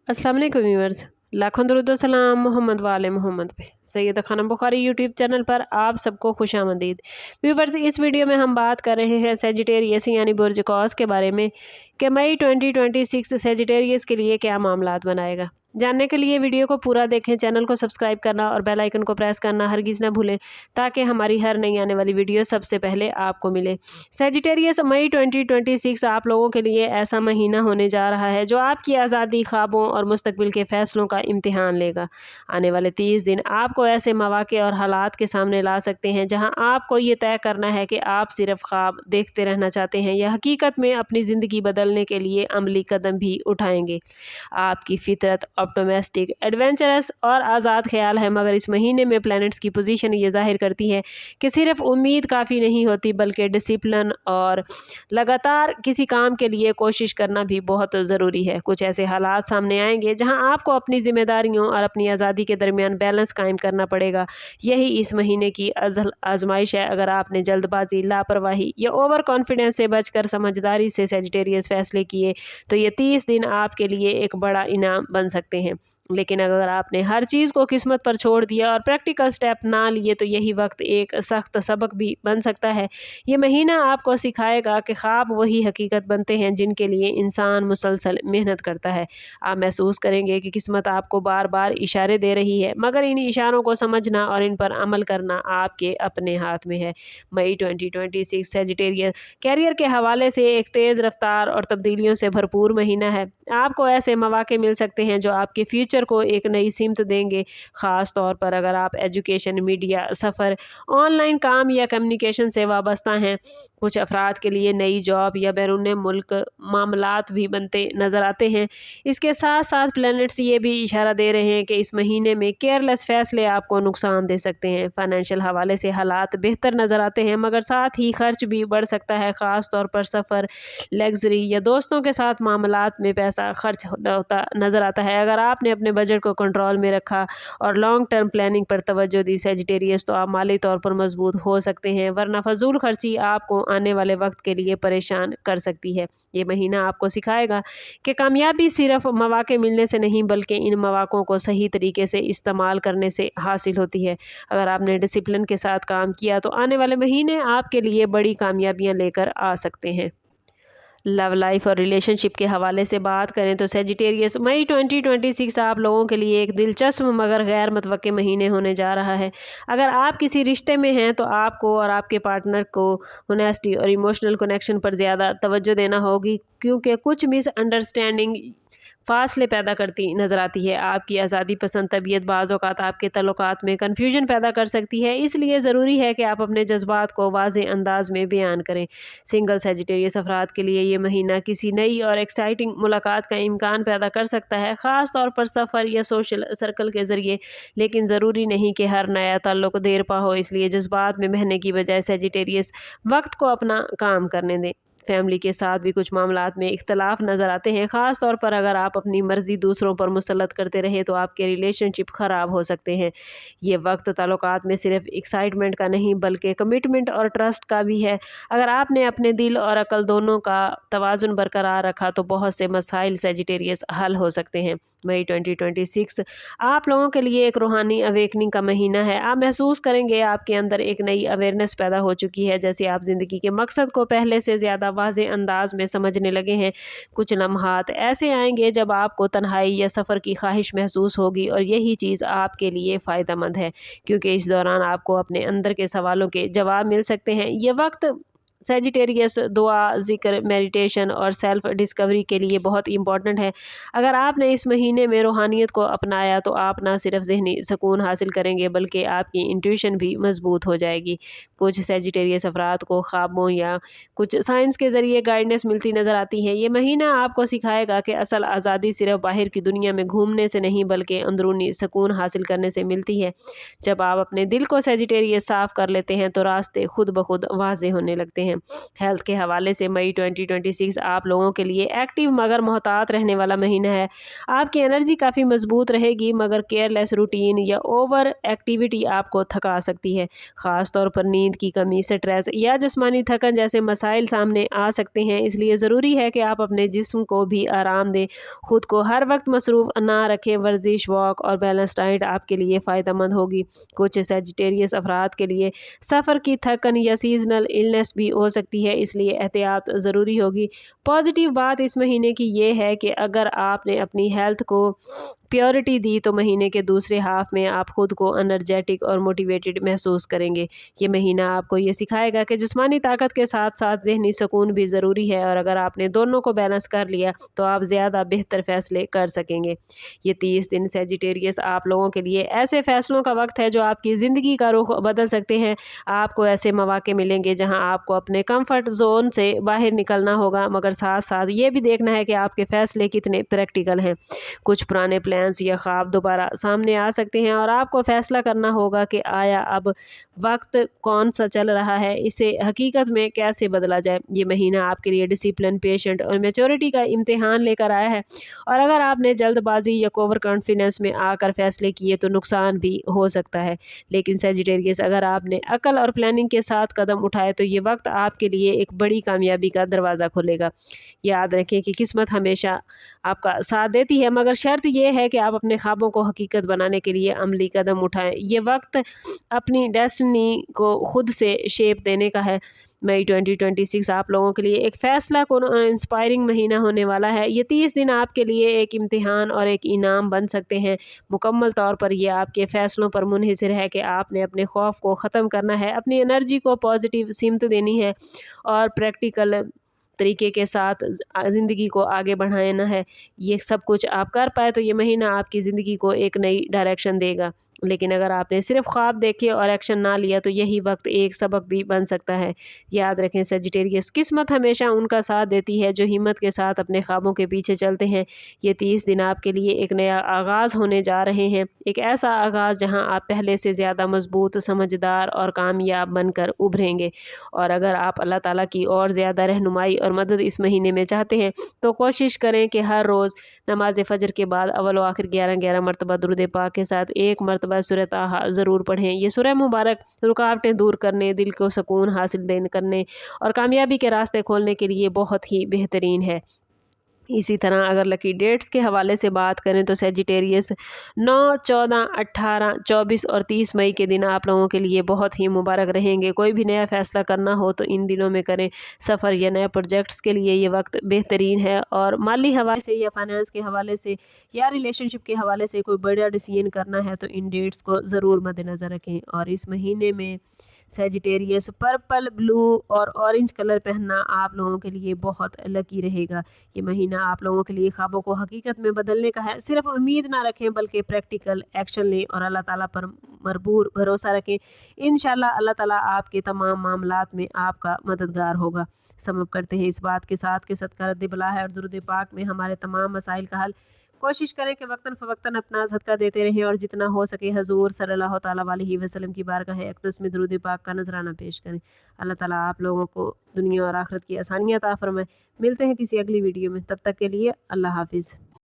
अस्सलाम वालेकुम व्यूअर्स, लाखों दरूद व सलाम मोहम्मद वाले मोहम्मद पे। सैयदा खानम बुखारी यूट्यूब चैनल पर आप सबको खुशामदीद। व्यूअर्स, इस वीडियो में हम बात कर रहे हैं सेजिटेरियस यानी बुर्ज कौस के बारे में कि मई 2026 सेजिटेरियस के लिए क्या मामलात बनाएगा। जानने के लिए वीडियो को पूरा देखें, चैनल को सब्सक्राइब करना और बेल आइकन को प्रेस करना हरगिज़ ना भूलें ताकि हमारी हर नई आने वाली वीडियो सबसे पहले आपको मिले। सेजिटेरियस मई 2026 आप लोगों के लिए ऐसा महीना होने जा रहा है जो आपकी आज़ादी, ख्वाबों और मुस्तकबिल के फ़ैसलों का इम्तिहान लेगा। आने वाले 30 दिन आपको ऐसे मौक़े और हालात के सामने ला सकते हैं जहां आपको ये तय करना है कि आप सिर्फ ख्वाब देखते रहना चाहते हैं या हकीकत में अपनी ज़िंदगी बदलने के लिए अमली कदम भी उठाएंगे। आपकी फितरत ऑप्टिमिस्टिक, एडवेंचरस और आज़ाद ख्याल है, मगर इस महीने में प्लैनेट्स की पोजीशन ये जाहिर करती है कि सिर्फ उम्मीद काफ़ी नहीं होती बल्कि डिसिप्लिन और लगातार किसी काम के लिए कोशिश करना भी बहुत ज़रूरी है। कुछ ऐसे हालात सामने आएंगे जहां आपको अपनी जिम्मेदारियों और अपनी आज़ादी के दरमियान बैलेंस कायम करना पड़ेगा। यही इस महीने की आजमाइश है। अगर आपने जल्दबाजी, लापरवाही या ओवर कॉन्फिडेंस से बचकर समझदारी से सेजिटेरियस फैसले किए तो ये 30 दिन आपके लिए एक बड़ा इनाम बन सकते हैं। लेकिन अगर आपने हर चीज़ को किस्मत पर छोड़ दिया और प्रैक्टिकल स्टेप ना लिए तो यही वक्त एक सख्त सबक भी बन सकता है। ये महीना आपको सिखाएगा कि ख्वाब वही हकीकत बनते हैं जिनके लिए इंसान मुसलसल मेहनत करता है। आप महसूस करेंगे कि किस्मत आपको बार बार इशारे दे रही है, मगर इन इशारों को समझना और इन पर अमल करना आपके अपने हाथ में है। मई 2026 सेजिटेरियस कैरियर के हवाले से एक तेज़ रफ्तार और तब्दीलियों से भरपूर महीना है। आपको ऐसे मौके मिल सकते हैं जो आपके फ्यूचर को एक नई सिमत देंगे। ख़ास तौर पर अगर आप एजुकेशन, मीडिया, सफ़र, ऑनलाइन काम या कम्युनिकेशन से वाबस्ता हैं। कुछ अफराद के लिए नई जॉब या बैरून मुल्क मामलात भी बनते नज़र आते हैं। इसके साथ साथ प्लैनेट्स ये भी इशारा दे रहे हैं कि इस महीने में केयरलेस फैसले आपको नुकसान दे सकते हैं। फाइनेंशियल हवाले से हालात बेहतर नज़र आते हैं, मगर साथ ही खर्च भी बढ़ सकता है। ख़ास तौर पर सफ़र, लग्जरी या दोस्तों के साथ मामलात में पैसा खर्च होता नज़र आता है। अगर आपने अपने बजट को कंट्रोल में रखा और लॉन्ग टर्म प्लानिंग पर तवज्जो दी सेजिटेरियस तो आप माली तौर पर मजबूत हो सकते हैं, वरना फजूल खर्ची आपको आने वाले वक्त के लिए परेशान कर सकती है। ये महीना आपको सिखाएगा कि कामयाबी सिर्फ मौके मिलने से नहीं बल्कि इन मौक़ों को सही तरीके से इस्तेमाल करने से हासिल होती है। अगर आपने डिसिप्लिन के साथ काम किया तो आने वाले महीने आपके लिए बड़ी कामयाबियाँ लेकर आ सकते हैं। लव लाइफ और रिलेशनशिप के हवाले से बात करें तो सेजिटेरियस मई 2026 आप लोगों के लिए एक दिलचस्प मगर गैर मुतवक्के महीने होने जा रहा है। अगर आप किसी रिश्ते में हैं तो आपको और आपके पार्टनर को होनेस्टी और इमोशनल कनेक्शन पर ज़्यादा तवज्जो देना होगी, क्योंकि कुछ मिसअंडरस्टैंडिंग फासले पैदा करती नज़र आती है। आपकी आज़ादी पसंद तबीयत बाज़ औक़ात आपके तल्लुक़ात में कन्फ्यूजन पैदा कर सकती है, इसलिए ज़रूरी है कि आप अपने जज्बात को वाज़ेह अंदाज में बयान करें। सिंगल सेजिटेरियस अफराद के लिए ये महीना किसी नई और एक्साइटिंग मुलाकात का इम्कान पैदा कर सकता है, ख़ास तौर पर सफ़र या सोशल सर्कल के ज़रिए। लेकिन ज़रूरी नहीं कि हर नया ताल्लुक़ देर पा हो, इसलिए जज्बात में बहने की बजाय सेजिटेरियस वक्त को अपना काम करने दें। फैमिली के साथ भी कुछ मामलात में इख्तलाफ नज़र आते हैं। ख़ास तौर पर अगर आप अपनी मर्ज़ी दूसरों पर मुसल्लत करते रहे तो आपके रिलेशनशिप ख़राब हो सकते हैं। ये वक्त ताल्लुकात में सिर्फ एक्साइटमेंट का नहीं बल्कि कमिटमेंट और ट्रस्ट का भी है। अगर आपने अपने दिल और अकल दोनों का तवाज़ुन बरकरार रखा तो बहुत से मसाइल सेजिटेरियस हल हो सकते हैं। मई 2026 आप लोगों के लिए एक रूहानी अवेकनिंग का महीना है। आप महसूस करेंगे आपके अंदर एक नई अवेयरनेस पैदा हो चुकी है, जैसे आप ज़िंदगी के मकसद को पहले से ज़्यादा वाज़ेह अंदाज में समझने लगे हैं। कुछ लम्हात ऐसे आएंगे जब आपको तन्हाई या सफ़र की ख्वाहिश महसूस होगी और यही चीज़ आपके लिए फ़ायदेमंद है, क्योंकि इस दौरान आपको अपने अंदर के सवालों के जवाब मिल सकते हैं। ये वक्त सेजिटेरियस दुआ, ज़िक्र, मेडिटेशन और सेल्फ डिस्कवरी के लिए बहुत इंपॉर्टेंट है। अगर आपने इस महीने में रूहानियत को अपनाया तो आप ना सिर्फ ज़हनी सुकून हासिल करेंगे बल्कि आपकी इंट्यूशन भी मजबूत हो जाएगी। कुछ सेजिटेरियस अफराद को ख्वाबों या कुछ साइंस के ज़रिए गाइडेंस मिलती नज़र आती है। ये महीना आपको सिखाएगा कि असल आज़ादी सिर्फ बाहर की दुनिया में घूमने से नहीं बल्कि अंदरूनी सुकून हासिल करने से मिलती है। जब आप अपने दिल को सेजिटेरियस साफ़ कर लेते हैं तो रास्ते खुद ब खुद वाज़ेह होने लगते हैं। हैं। हेल्थ के हवाले से मई 2026 आप लोगों के लिए एक्टिव मगर मोहतात रहने वाला महीना है। आपकी एनर्जी काफ़ी मजबूत रहेगी मगर केयरलेस रूटीन या ओवर एक्टिविटी आपको थका सकती है। ख़ास तौर पर नींद की कमी, स्ट्रेस या जिस्मानी थकन जैसे मसाइल सामने आ सकते हैं, इसलिए ज़रूरी है कि आप अपने जिस्म को भी आराम दें। खुद को हर वक्त मसरूफ़ ना रखें। वर्जिश, वॉक और बैलेंस डाइट आपके लिए फ़ायदेमंद होगी। कुछ सेजिटेरियस अफराद के लिए सफ़र की थकन या सीजनल इलनेस भी हो सकती है, इसलिए एहतियात ज़रूरी होगी। पॉजिटिव बात इस महीने की ये है कि अगर आपने अपनी हेल्थ को प्रायोरिटी दी तो महीने के दूसरे हाफ में आप खुद को एनर्जेटिक और मोटिवेटेड महसूस करेंगे। ये महीना आपको ये सिखाएगा कि जिस्मानी ताकत के साथ साथ ज़हनी सुकून भी ज़रूरी है, और अगर आपने दोनों को बैलेंस कर लिया तो आप ज़्यादा बेहतर फ़ैसले कर सकेंगे। ये 30 दिन सेजिटेरियस आप लोगों के लिए ऐसे फ़ैसलों का वक्त है जो आपकी ज़िंदगी का रुख बदल सकते हैं। आपको ऐसे मौके मिलेंगे जहां आपको अपने कंफर्ट जोन से बाहर निकलना होगा, मगर साथ साथ ये भी देखना है कि आपके फ़ैसले कितने प्रैक्टिकल हैं। कुछ पुराने प्लान्स या ख्वाब दोबारा सामने आ सकते हैं और आपको फ़ैसला करना होगा कि आया अब वक्त कौन सा चल रहा है, इसे हकीकत में कैसे बदला जाए। ये महीना आपके लिए डिसिप्लिन, पेशेंट और मैच्योरिटी का इम्तिहान लेकर आया है, और अगर आपने जल्दबाजी या ओवर कॉन्फिडेंस में आकर फैसले किए तो नुकसान भी हो सकता है। लेकिन सेजिटेरियस, अगर आपने अकल और प्लानिंग के साथ कदम उठाए तो ये वक्त आपके लिए एक बड़ी कामयाबी का दरवाज़ा खोलेगा। याद रखें कि किस्मत हमेशा आपका साथ देती है, मगर शर्त यह है कि आप अपने ख्वाबों को हकीकत बनाने के लिए अमली कदम उठाएं। ये वक्त अपनी डेस्टिनी को खुद से शेप देने का है। मई 2026 आप लोगों के लिए एक फ़ैसला को इंस्पायरिंग महीना होने वाला है। ये 30 दिन आपके लिए एक इम्तिहान और एक इनाम बन सकते हैं। मुकम्मल तौर पर ये आपके फ़ैसलों पर मुनहसर है कि आपने अपने खौफ को ख़त्म करना है, अपनी एनर्जी को पॉजिटिव सिमत देनी है और प्रैक्टिकल तरीके के साथ ज़िंदगी को आगे बढ़ाना है। ये सब कुछ आप कर पाए तो ये महीना आपकी ज़िंदगी को एक नई डायरेक्शन देगा। लेकिन अगर आपने सिर्फ ख्वाब देखे और एक्शन ना लिया तो यही वक्त एक सबक भी बन सकता है। याद रखें सेजिटेरियस, किस्मत हमेशा उनका साथ देती है जो हिम्मत के साथ अपने ख्वाबों के पीछे चलते हैं। ये 30 दिन आपके लिए एक नया आगाज़ होने जा रहे हैं, एक ऐसा आगाज़ जहां आप पहले से ज़्यादा मजबूत, समझदार और कामयाब बनकर उभरेंगे। और अगर आप अल्लाह ताला की और ज़्यादा रहनुमाई और मदद इस महीने में चाहते हैं तो कोशिश करें कि हर रोज़ नमाज फ़जर के बाद अव्वल व आखिर 11-11 मरतबा दुरूद पाक के साथ एक मरतबा सूरह ताहा ज़रूर पढ़ें। ये सूरह मुबारक रुकावटें दूर करने, दिल को सुकून हासिल करने और कामयाबी के रास्ते खोलने के लिए बहुत ही बेहतरीन है। इसी तरह अगर लकी डेट्स के हवाले से बात करें तो सेजिटेरियस 9, 14, 18, 24 और 30 मई के दिन आप लोगों के लिए बहुत ही मुबारक रहेंगे। कोई भी नया फ़ैसला करना हो तो इन दिनों में करें। सफ़र या नए प्रोजेक्ट्स के लिए ये वक्त बेहतरीन है, और माली हवाले से या फाइनेंस के हवाले से या रिलेशनशिप के हवाले से कोई बड़ा डिसीजन करना है तो इन डेट्स को ज़रूर मद्देनज़र रखें। और इस महीने में सेजिटेरियस पर्पल, ब्लू और ऑरेंज कलर पहनना आप लोगों के लिए बहुत लकी रहेगा। ये महीना आप लोगों के लिए ख्वाबों को हकीकत में बदलने का है। सिर्फ उम्मीद ना रखें बल्कि प्रैक्टिकल एक्शन लें और अल्लाह ताला पर भरपूर भरोसा रखें। इंशाल्लाह अल्लाह ताला आपके तमाम मामलात में आपका मददगार होगा। समझ करते हैं इस बात के साथ कि सदका रद्द बला है और दुरूद पाक में हमारे तमाम मसाइल का हल। कोशिश करें कि वक्तन फ़वक्तन अपना सदका देते रहें और जितना हो सके हजूर सल्लल्लाहु ताला अलैहि वसल्लम की बारगाह अक़दस में दुरूद पाक का नजराना पेश करें। अल्लाह ताला आप लोगों को दुनिया और आखिरत की आसानियाँ अता फरमाए। मिलते हैं किसी अगली वीडियो में, तब तक के लिए अल्लाह हाफिज़।